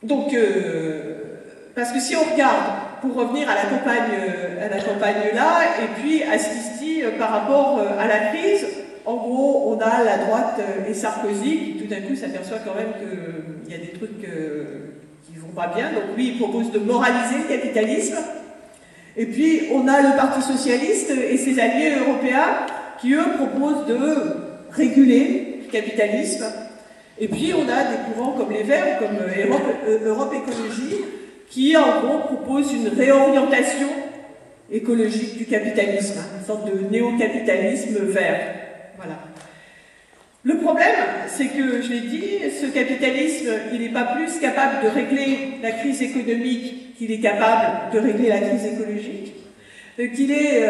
Donc, parce que si on regarde, pour revenir à la campagne là, et puis à ce qui se dit par rapport à la crise, en gros, on a la droite et Sarkozy qui tout d'un coup s'aperçoit quand même qu'il y a des trucs qui vont pas bien. Donc lui, il propose de moraliser le capitalisme. Et puis, on a le Parti socialiste et ses alliés européens qui, eux, proposent de réguler le capitalisme. Et puis, on a des courants comme les Verts, comme Europe Écologie, qui, en gros, proposent une réorientation écologique du capitalisme, une sorte de néo-capitalisme vert. Voilà. Le problème, c'est que, je l'ai dit, ce capitalisme, il n'est pas plus capable de régler la crise économique qu'il est capable de régler la crise écologique, qu'il est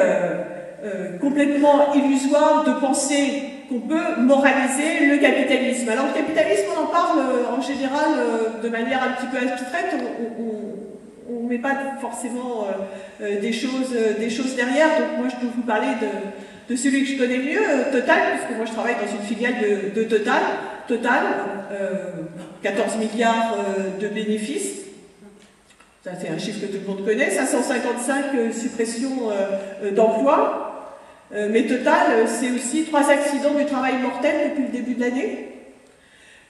complètement illusoire de penser qu'on peut moraliser le capitalisme. Alors le capitalisme, on en parle en général de manière un petit peu abstraite, on ne met pas forcément des choses derrière, donc moi je peux vous parler de celui que je connais mieux, Total, puisque moi je travaille dans une filiale de Total. Total, 14 milliards de bénéfices, ça c'est un chiffre que tout le monde connaît, 555 suppressions d'emplois, mais Total, c'est aussi 3 accidents du travail mortels depuis le début de l'année.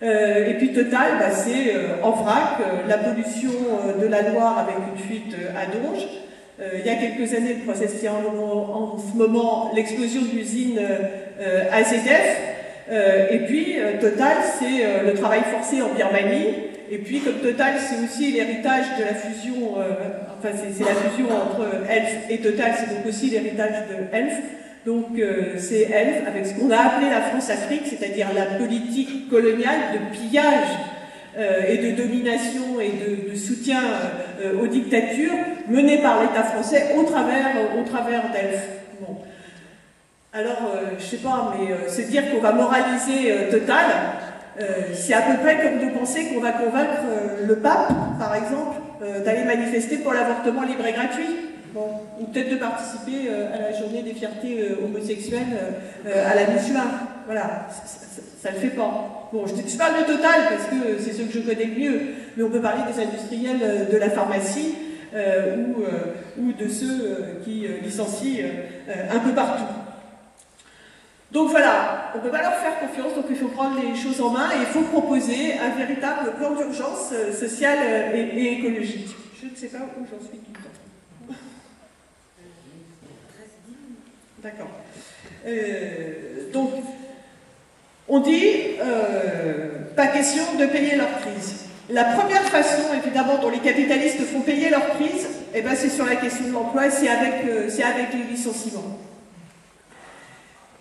Et puis Total, bah, c'est en vrac, la pollution de la Loire avec une fuite à Donge. Il y a quelques années, le procès tient en ce moment l'explosion de l'usine AZF. Et puis Total, c'est le travail forcé en Birmanie. Et puis comme Total, c'est aussi l'héritage de la fusion, enfin c'est la fusion entre Elf et Total, c'est donc aussi l'héritage de Elf. Donc c'est Elf avec ce qu'on a appelé la France-Afrique, c'est-à-dire la politique coloniale de pillage et de domination et de soutien aux dictatures menées par l'État français au travers d'Elf. Bon. Alors, je sais pas, mais se dire qu'on va moraliser Total, c'est à peu près comme de penser qu'on va convaincre le pape, par exemple, d'aller manifester pour l'avortement libre et gratuit. Bon. Ou peut-être de participer à la journée des fiertés homosexuelles à la mi-juin. Voilà, ça ne le fait pas. Bon, je parle de Total parce que c'est ceux que je connais le mieux, mais on peut parler des industriels de la pharmacie ou de ceux qui licencient un peu partout. Donc voilà, on ne peut pas leur faire confiance, donc il faut prendre les choses en main et il faut proposer un véritable plan d'urgence sociale et écologique. Je ne sais pas où j'en suis tout le temps. D'accord. Donc, on dit, pas question de payer leur crise. La première façon, évidemment, dont les capitalistes font payer leur crise, eh ben, c'est sur la question de l'emploi, c'est avec les licenciements.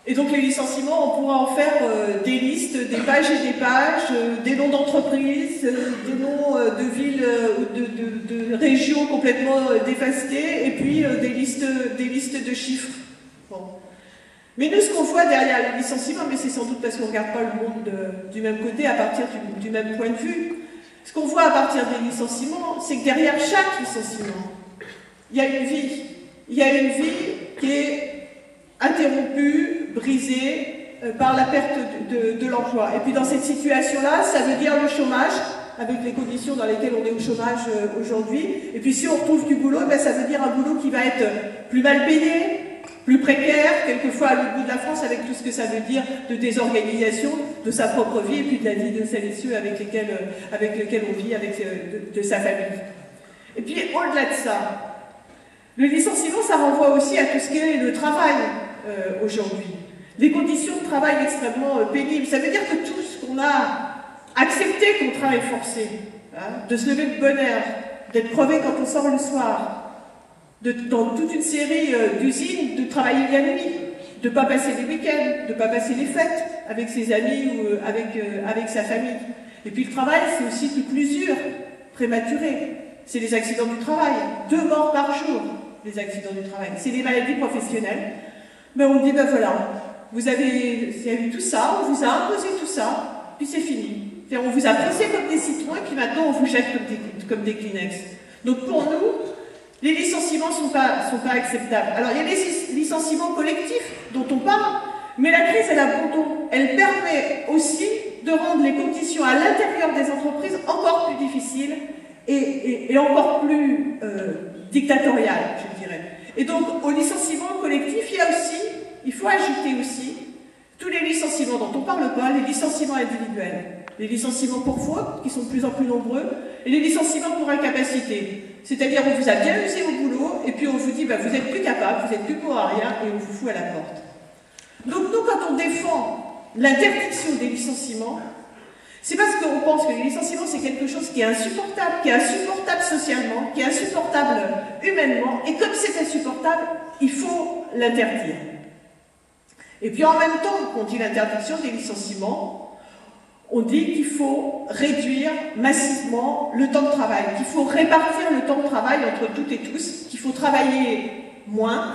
Et donc les licenciements, on pourra en faire des listes, des pages et des pages, des noms d'entreprises, des noms de villes, de régions complètement dévastées, et puis des listes de chiffres. Bon. Mais nous, ce qu'on voit derrière les licenciements, mais c'est sans doute parce qu'on ne regarde pas le monde du même côté, à partir du même point de vue, ce qu'on voit à partir des licenciements, c'est que derrière chaque licenciement, il y a une vie. Il y a une vie qui est interrompue, brisée par la perte de l'emploi. Et puis dans cette situation-là, ça veut dire le chômage, avec les conditions dans lesquelles on est au chômage aujourd'hui. Et puis si on retrouve du boulot, ben, ça veut dire un boulot qui va être plus mal payé, plus précaire, quelquefois à l'autre bout de la France, avec tout ce que ça veut dire de désorganisation de sa propre vie et puis de la vie de celles et ceux avec lesquels on vit, de sa famille. Et puis au-delà de ça, le licenciement, ça renvoie aussi à tout ce qu'est le travail aujourd'hui. Les conditions de travail extrêmement pénibles. Ça veut dire que tout ce qu'on a accepté comme travail forcé, hein, de se lever de bonne heure, d'être crevé quand on sort le soir, dans toute une série d'usines, de travailler la nuit, de ne pas passer les week-ends, de ne pas passer les fêtes avec ses amis ou avec sa famille. Et puis le travail, c'est aussi toute l'usure prématurée. C'est les accidents du travail. 2 morts par jour, les accidents du travail. C'est les maladies professionnelles. Mais on dit, ben voilà, vous avez eu tout ça, on vous a imposé tout ça, puis c'est fini. On vous a pressé comme des citrons et puis maintenant on vous jette comme des Kleenex. Donc pour nous, les licenciements ne sont pas acceptables. Alors il y a les licenciements collectifs dont on parle, mais la crise, elle a bon dos. Elle permet aussi de rendre les conditions à l'intérieur des entreprises encore plus difficiles. difficile et encore plus dictatorial, je dirais. Et donc, au licenciement collectif, il faut ajouter aussi tous les licenciements dont on ne parle pas, les licenciements individuels, les licenciements pour faute, qui sont de plus en plus nombreux, et les licenciements pour incapacité. C'est-à-dire, on vous a bien usé au boulot, et puis on vous dit, bah, vous n'êtes plus capable, vous n'êtes plus pour rien, et on vous fout à la porte. Donc nous, quand on défend l'interdiction des licenciements, c'est parce qu'on pense que les licenciements, c'est quelque chose qui est insupportable socialement, qui est insupportable humainement, et comme c'est insupportable, il faut l'interdire. Et puis en même temps qu'on dit l'interdiction des licenciements, on dit qu'il faut réduire massivement le temps de travail, qu'il faut répartir le temps de travail entre toutes et tous, qu'il faut travailler moins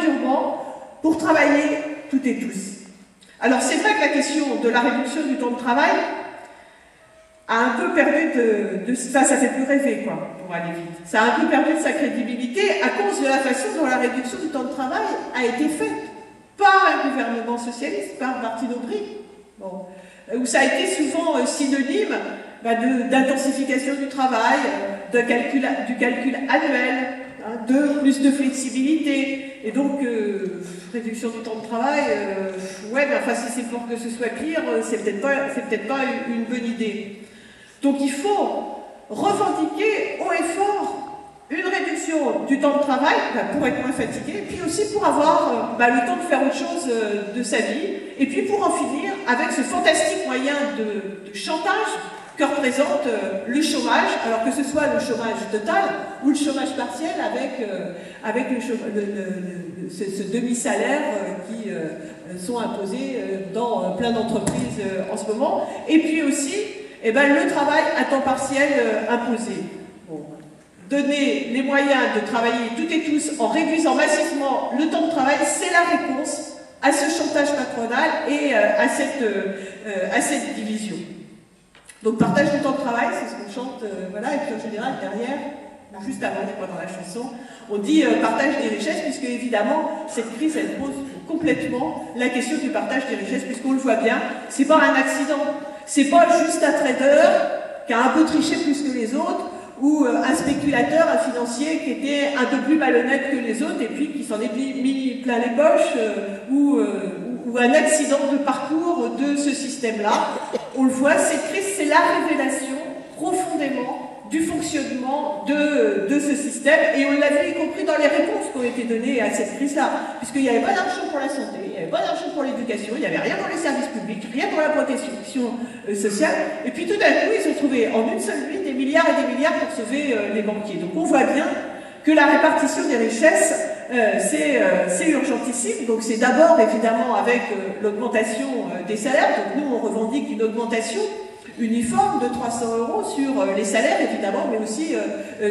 durement pour travailler toutes et tous. Alors c'est vrai que la question de la réduction du temps de travail a un peu perdu ça fait plus rêver, quoi, pour aller vite. Ça a un peu perdu de sa crédibilité à cause de la façon dont la réduction du temps de travail a été faite par un gouvernement socialiste, par Martine Aubry, bon, où ça a été souvent synonyme d'intensification du travail, du calcul annuel, hein, de plus de flexibilité, et donc réduction du temps de travail, ouais, mais enfin si c'est pour que ce soit pire, c'est peut-être pas une bonne idée. Donc il faut revendiquer haut et fort une réduction du temps de travail pour être moins fatigué, et puis aussi pour avoir le temps de faire autre chose de sa vie, et puis pour en finir avec ce fantastique moyen de chantage que représente le chômage, alors que ce soit le chômage total ou le chômage partiel avec ce demi-salaire qui sont imposés dans plein d'entreprises en ce moment, et puis aussi le travail à temps partiel imposé. Bon. Donner les moyens de travailler toutes et tous en réduisant massivement le temps de travail, c'est la réponse à ce chantage patronal et à cette division. Donc partage du temps de travail, c'est ce qu'on chante, voilà, et puis en général derrière, juste avant, je crois, dans la chanson, on dit partage des richesses, puisque évidemment, cette crise, elle pose complètement la question du partage des richesses, puisqu'on le voit bien, c'est pas un accident, c'est pas juste un trader qui a un peu triché plus que les autres, ou un spéculateur, un financier qui était un peu plus malhonnête que les autres et puis qui s'en est mis plein les poches, ou un accident de parcours de ce système-là. On le voit, cette crise, c'est la révélation profondément du fonctionnement de ce système, et on l'a vu y compris dans les réponses qui ont été données à cette crise-là, puisqu'il n'y avait pas d'argent pour la santé, il n'y avait pas d'argent pour l'éducation, il n'y avait rien pour les services publics, rien pour la protection sociale, et puis tout d'un coup, ils ont trouvé en une seule nuit des milliards et des milliards pour sauver les banquiers. Donc on voit bien que la répartition des richesses, c'est urgentissime. Donc c'est d'abord évidemment avec l'augmentation des salaires. Donc nous on revendique une augmentation uniforme de 300 € sur les salaires évidemment, mais aussi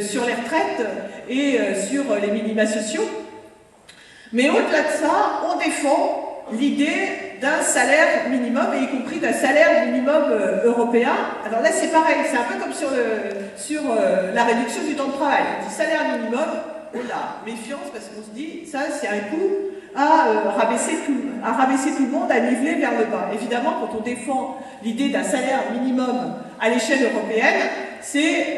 sur les retraites et sur les minima sociaux. Mais au-delà de ça, on défend l'idée d'un salaire minimum, et y compris d'un salaire minimum européen. Alors là c'est pareil, c'est un peu comme sur la réduction du temps de travail. On dit salaire minimum, on a méfiance parce qu'on se dit ça c'est un coup à rabaisser tout le monde, à niveler vers le bas. Évidemment, quand on défend l'idée d'un salaire minimum à l'échelle européenne, c'est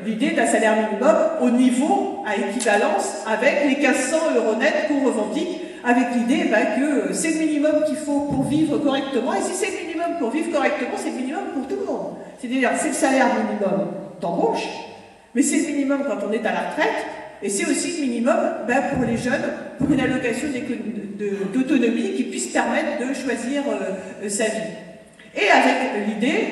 l'idée d'un salaire minimum au niveau, à équivalence avec les 1500 € nets qu'on revendique, avec l'idée que c'est le minimum qu'il faut pour vivre correctement, et si c'est le minimum pour vivre correctement, c'est le minimum pour tout le monde. C'est-à-dire, c'est le salaire minimum d'embauche, mais c'est le minimum quand on est à la retraite, et c'est aussi le minimum pour les jeunes, pour une allocation d'autonomie qui puisse permettre de choisir sa vie. Et avec l'idée